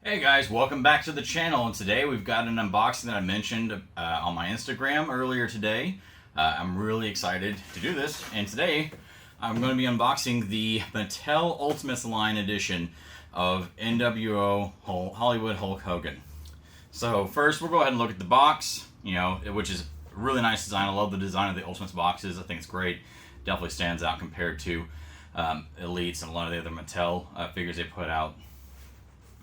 Hey guys, welcome back to the channel, and today we've got an unboxing that I mentioned on my Instagram earlier today. I'm really excited to do this, and today I'm going to be unboxing the Mattel Ultimates line edition of NWO Hollywood Hulk Hogan. So first we'll go ahead and look at the box, which is a really nice design. I love the design of the Ultimates boxes. I think it's great. Definitely stands out compared to Elites and a lot of the other Mattel figures they put out.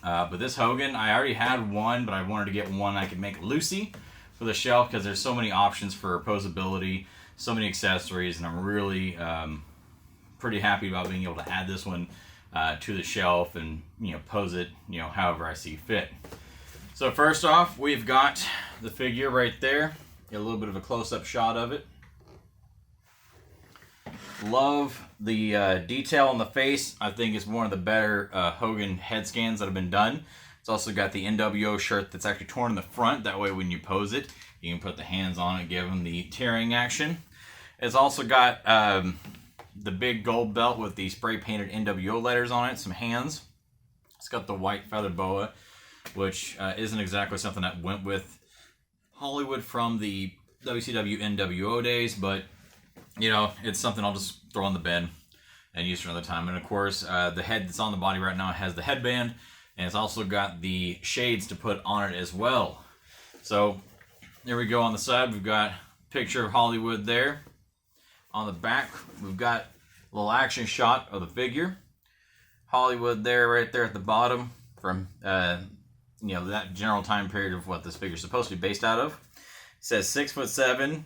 But this Hogan, I already had one, but I wanted to get one I could make Lucy for the shelf because there's so many options for posability, so many accessories, and I'm really pretty happy about being able to add this one to the shelf and pose it however I see fit. So first off, we've got the figure right there. Get a little bit of a close-up shot of it. Love the detail on the face. I think it's one of the better Hogan head scans that have been done. It's also got the NWO shirt that's actually torn in the front. That way when you pose it, you can put the hands on it, give them the tearing action. It's also got the big gold belt with the spray painted NWO letters on it, some hands. It's got the white feather boa, which isn't exactly something that went with Hollywood from the WCW NWO days, but it's something I'll just throw in the bin and use for another time. And of course, the head that's on the body right now has the headband, and it's also got the shades to put on it as well. So there we go. On the side, we've got a picture of Hollywood there. On the back, we've got a little action shot of the figure. Hollywood there, right there at the bottom, from that general time period of what this figure's supposed to be based out of. It says 6'7".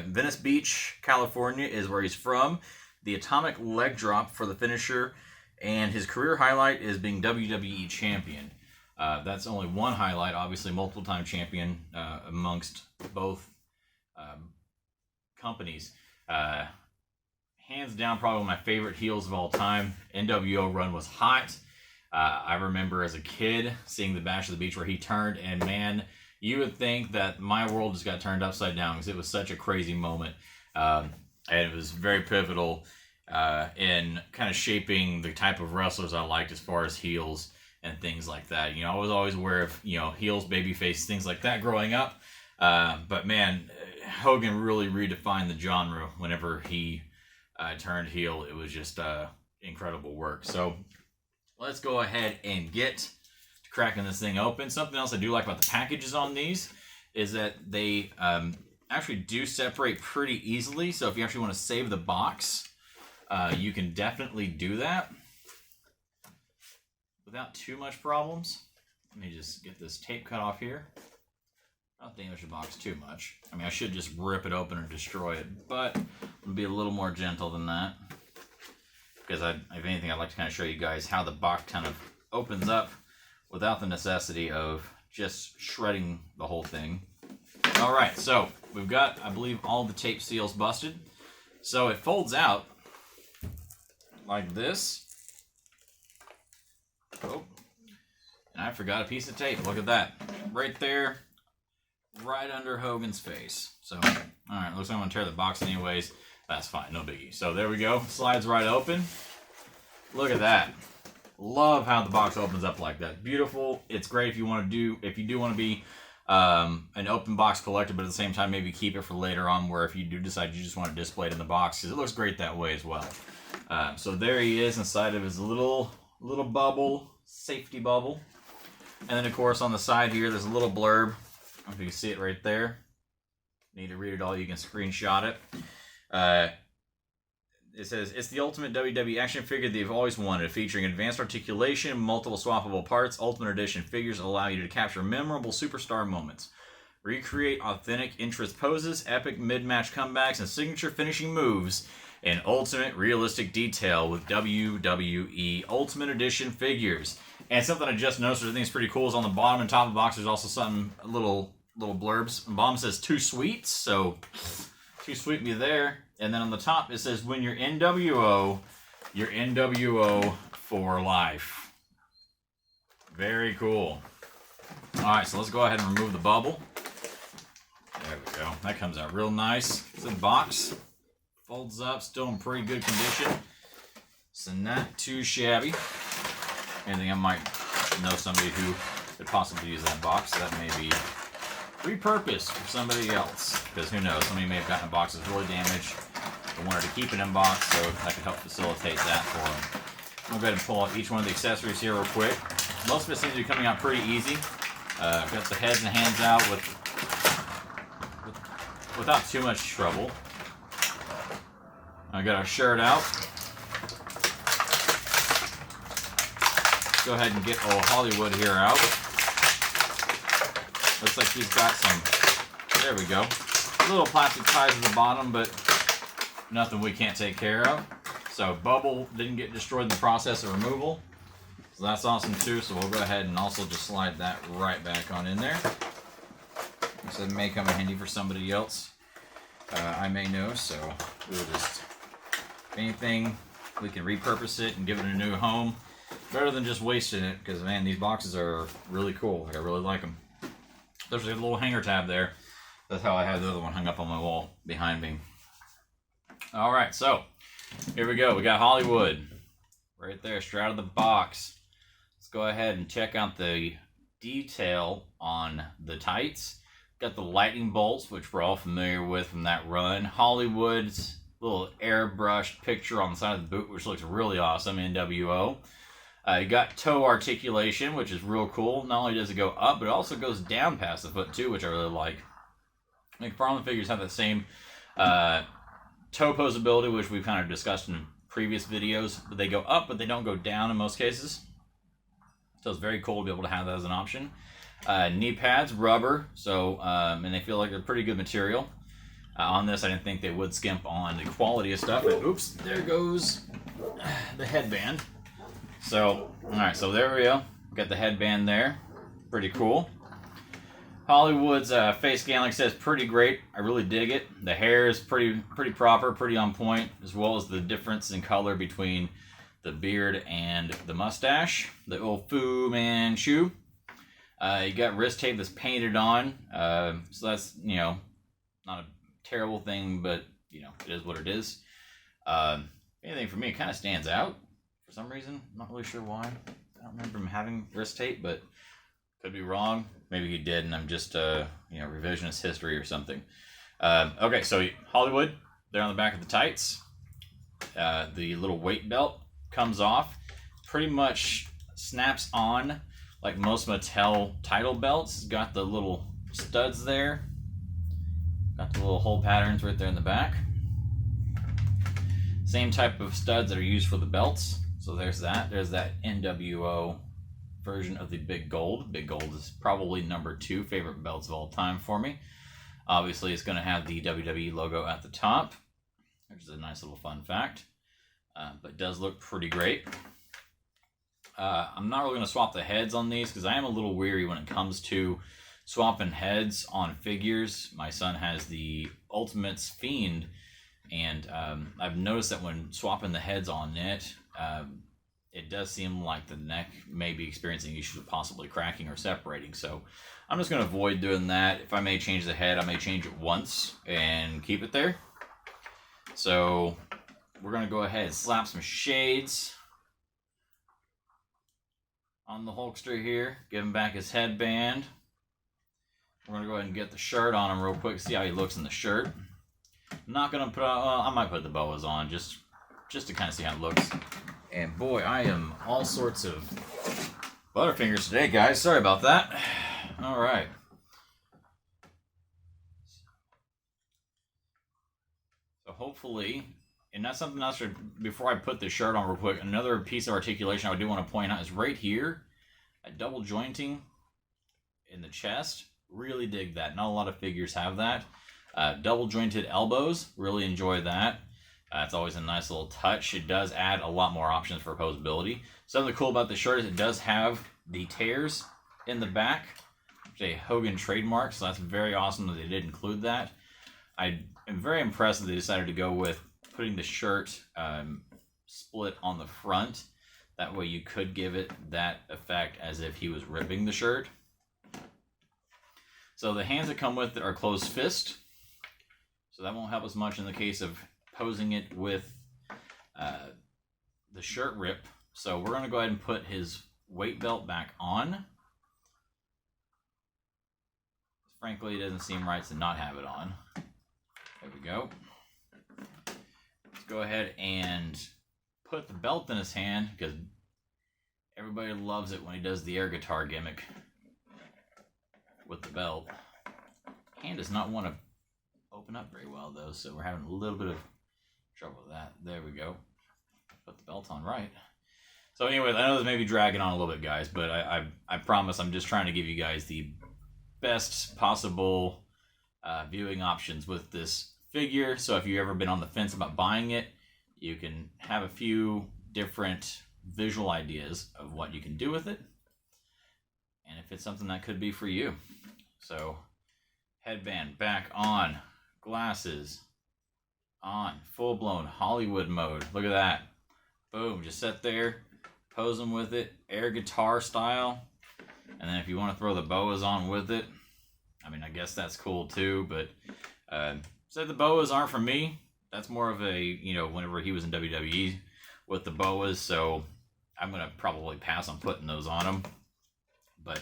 Venice Beach, California is where he's from. The atomic leg drop for the finisher, and his career highlight is being WWE champion. That's only one highlight, obviously multiple time champion amongst both companies. Hands down, probably one of my favorite heels of all time. NWO run was hot. I remember as a kid seeing the Bash of the Beach where he turned, and man, you would think that my world just got turned upside down because it was such a crazy moment. And it was very pivotal in kind of shaping the type of wrestlers I liked as far as heels and things like that. I was always aware of, heels, babyface, things like that growing up. But man, Hogan really redefined the genre whenever he turned heel. It was just incredible work. So let's go ahead and get cracking this thing open. Something else I do like about the packages on these is that they actually do separate pretty easily. So if you actually want to save the box, you can definitely do that without too much problems. Let me just get this tape cut off here. Not damage the box too much. I mean, I should just rip it open or destroy it, but I'll be a little more gentle than that because if anything, I'd like to kind of show you guys how the box kind of opens up without the necessity of just shredding the whole thing. All right, so we've got, I believe, all the tape seals busted. So it folds out like this. Oh, and I forgot a piece of tape. Look at that. Right there, right under Hogan's face. So, all right, looks like I'm going to tear the box anyways. That's fine, no biggie. So there we go. Slides right open. Look at that. Love how the box opens up like that. Beautiful. It's great if you do want to be an open box collector, but at the same time maybe keep it for later on, where if you do decide you just want to display it in the box, because it looks great that way as well. So there he is inside of his little bubble, safety bubble. And then of course on the side here there's a little blurb. I don't know if you can see it right there. Need to read it all, you can screenshot it. It says, it's the ultimate WWE action figure that you've always wanted, featuring advanced articulation, multiple swappable parts. Ultimate Edition figures allow you to capture memorable superstar moments, recreate authentic interest poses, epic mid-match comebacks, and signature finishing moves in ultimate realistic detail with WWE Ultimate Edition figures. And something I just noticed, which I think is pretty cool, is on the bottom and top of the box, there's also something, little blurbs. The bottom says 2 sweets, so 2 sweet me there. And then on the top, it says, when you're NWO for life. Very cool. All right, so let's go ahead and remove the bubble. There we go. That comes out real nice. It's in the box. Folds up, still in pretty good condition. So not too shabby. Anything I might know somebody who could possibly use that box. So that may be repurposed for somebody else, because who knows, somebody may have gotten a box that's really damaged and wanted to keep it in box, so that could help facilitate that for them. I'll go ahead and pull out each one of the accessories here real quick. Most of it seems to be coming out pretty easy. I've got the heads and hands out without too much trouble. I got our shirt out. Go ahead and get old Hollywood here out. Looks like he's got some, there we go, little plastic ties at the bottom, but nothing we can't take care of. So Bubble didn't get destroyed in the process of removal, so that's awesome too. So we'll go ahead and also just slide that right back on in there. So it may come in handy for somebody else. I may know, so we'll just, if anything, we can repurpose it and give it a new home. Better than just wasting it, because man, these boxes are really cool. Like, I really like them. There's a little hanger tab there. That's how I have the other one hung up on my wall behind me. Alright, so here we go. We got Hollywood right there, straight out of the box. Let's go ahead and check out the detail on the tights. Got the lightning bolts, which we're all familiar with from that run. Hollywood's little airbrushed picture on the side of the boot, which looks really awesome, NWO. You got toe articulation, which is real cool. Not only does it go up, but it also goes down past the foot too, which I really like. I think Farland figures have the same toe posability, which we've kind of discussed in previous videos. But they go up, but they don't go down in most cases. So it's very cool to be able to have that as an option. Knee pads, rubber, so and they feel like they're pretty good material. On this, I didn't think they would skimp on the quality of stuff. And, oops, there goes the headband. So, alright, so there we go. Got the headband there. Pretty cool. Hollywood's face scan, like I said, is pretty great. I really dig it. The hair is pretty proper, pretty on point, as well as the difference in color between the beard and the mustache. The old Fu Manchu. You got wrist tape that's painted on. So that's, you know, not a terrible thing, but, you know, it is what it is. Anything for me, it kind of stands out. For some reason, I'm not really sure why. I don't remember him having wrist tape, but could be wrong. Maybe he did, and I'm just, you know, revisionist history or something. Okay, so Hollywood, there on the back of the tights. The little weight belt comes off. Pretty much snaps on like most Mattel title belts. Got the little studs there. Got the little hole patterns right there in the back. Same type of studs that are used for the belts. So there's that. There's that NWO version of the Big Gold. Big Gold is probably number 2 favorite belts of all time for me. Obviously, it's going to have the WWE logo at the top, which is a nice little fun fact. But it does look pretty great. I'm not really going to swap the heads on these because I am a little weary when it comes to swapping heads on figures. My son has the Ultimates Fiend, and I've noticed that when swapping the heads on it, it does seem like the neck may be experiencing issues of possibly cracking or separating. So I'm just going to avoid doing that. If I may change the head, I may change it once and keep it there. So we're going to go ahead and slap some shades on the Hulkster here. Give him back his headband. We're going to go ahead and get the shirt on him real quick, see how he looks in the shirt. I'm not going to put on, well, I might put the boas on just to kind of see how it looks. And boy, I am all sorts of butterfingers today, guys. Sorry about that. All right. So hopefully, and that's something else before I put the shirt on real quick. Another piece of articulation I do want to point out is right here, a double jointing in the chest. Really dig that. Not a lot of figures have that. Double jointed elbows. Really enjoy that. It's always a nice little touch. It does add a lot more options for posability. Something cool about the shirt is it does have the tears in the back, which is a Hogan trademark, so that's very awesome that they did include that. I am very impressed that they decided to go with putting the shirt split on the front. That way you could give it that effect as if he was ripping the shirt. So the hands that come with it are closed fist, so that won't help us much in the case of posing it with the shirt rip. So we're going to go ahead and put his weight belt back on. Frankly, it doesn't seem right to not have it on. There we go. Let's go ahead and put the belt in his hand, because everybody loves it when he does the air guitar gimmick with the belt. Hand does not want to open up very well, though, so we're having a little bit of trouble with that. There we go. Put the belt on right. So anyways, I know this may be dragging on a little bit, guys, but I promise I'm just trying to give you guys the best possible viewing options with this figure. So if you've ever been on the fence about buying it, you can have a few different visual ideas of what you can do with it, and if it's something that could be for you. So headband back on, glasses on, full-blown Hollywood mode. Look at that. Boom, just sit there, pose them with it, air guitar style. And then if you want to throw the boas on with it, I mean, I guess that's cool too, but say the boas aren't for me. That's more of a, you know, whenever he was in WWE with the boas, so I'm going to probably pass on putting those on him. But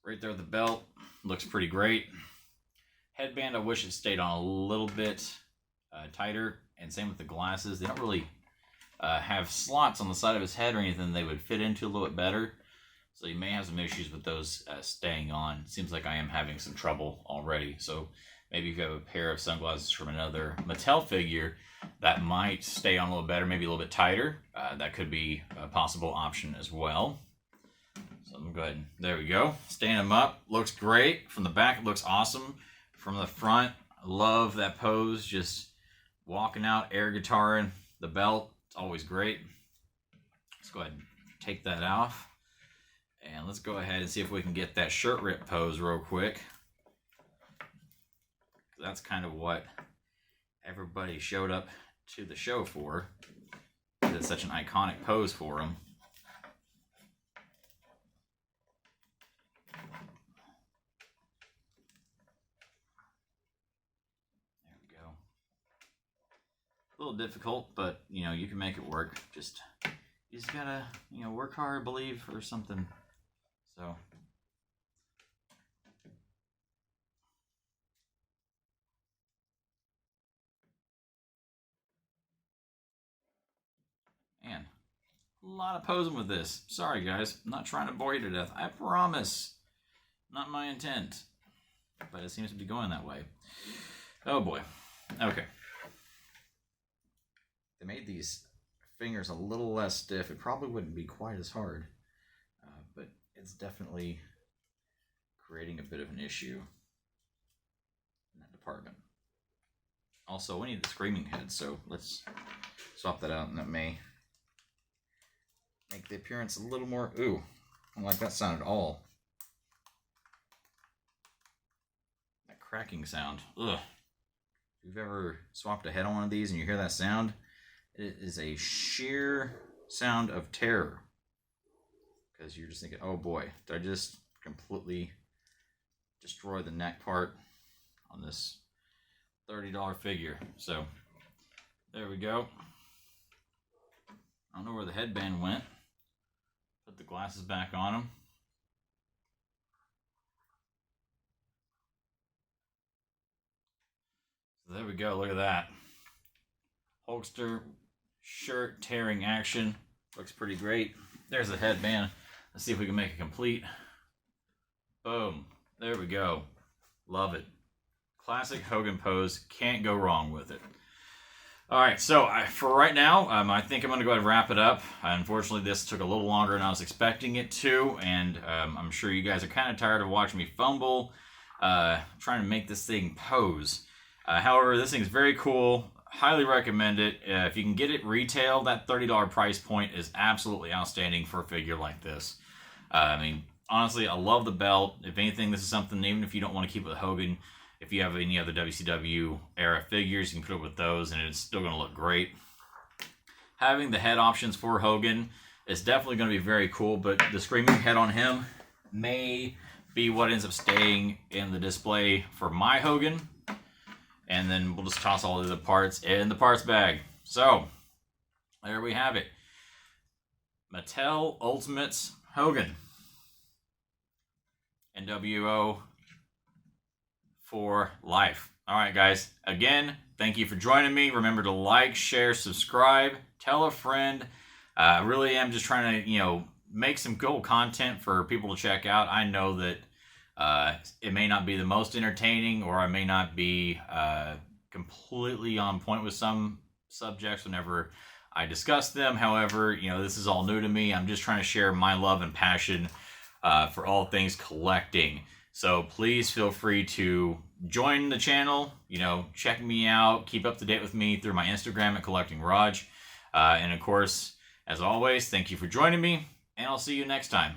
right there, the belt looks pretty great. Headband, I wish it stayed on a little bit tighter, and same with the glasses. They don't really have slots on the side of his head or anything they would fit into a little bit better. So you may have some issues with those staying on. Seems like I am having some trouble already. So maybe if you have a pair of sunglasses from another Mattel figure that might stay on a little better, maybe a little bit tighter, that could be a possible option as well. So I'm going to go ahead and, there we go. Stand him up. Looks great. From the back, it looks awesome. From the front, I love that pose. Just walking out, air guitaring, the belt. It's always great. Let's go ahead and take that off. And let's go ahead and see if we can get that shirt rip pose real quick. That's kind of what everybody showed up to the show for. It's such an iconic pose for him. There we go. A little difficult, but you know, you can make it work. You just gotta, you know, work hard, believe, or something. So, man, a lot of posing with this. Sorry, guys. I'm not trying to bore you to death. I promise. Not my intent. But it seems to be going that way. Oh, boy. Okay. They made these fingers a little less stiff. It probably wouldn't be quite as hard. But it's definitely creating a bit of an issue in that department. Also, we need the screaming head, so let's swap that out, and that may make the appearance a little more... Ooh, I don't like that sound at all. That cracking sound. Ugh. If you've ever swapped a head on one of these and you hear that sound, it is a sheer sound of terror. Because you're just thinking, oh boy, did I just completely destroy the neck part on this $30 figure? So, there we go. I don't know where the headband went. Put the glasses back on him. So there we go, look at that. Hulkster shirt tearing action. Looks pretty great. There's the headband. Let's see if we can make it complete. Boom. There we go. Love it. Classic Hogan pose. Can't go wrong with it. Alright, so for right now, I think I'm going to go ahead and wrap it up. Unfortunately, this took a little longer than I was expecting it to, and I'm sure you guys are kind of tired of watching me fumble, trying to make this thing pose. However, this thing is very cool. Highly recommend it. If you can get it retail, that $30 price point is absolutely outstanding for a figure like this. I mean, honestly, I love the belt. If anything, this is something, even if you don't want to keep it with Hogan, if you have any other WCW era figures, you can put it with those and it's still going to look great. Having the head options for Hogan is definitely going to be very cool, but the screaming head on him may be what ends up staying in the display for my Hogan. And then we'll just toss all of the parts in the parts bag. So, there we have it. Mattel Ultimates Hogan. NWO for life. All right, guys. Again, thank you for joining me. Remember to like, share, subscribe, tell a friend. I really am just trying to, make some cool content for people to check out. I know that it may not be the most entertaining, or I may not be completely on point with some subjects whenever I discuss them. However, this is all new to me. I'm just trying to share my love and passion for all things collecting. So please feel free to join the channel, check me out, keep up to date with me through my Instagram at Collecting Raj. And of course, as always, thank you for joining me, and I'll see you next time.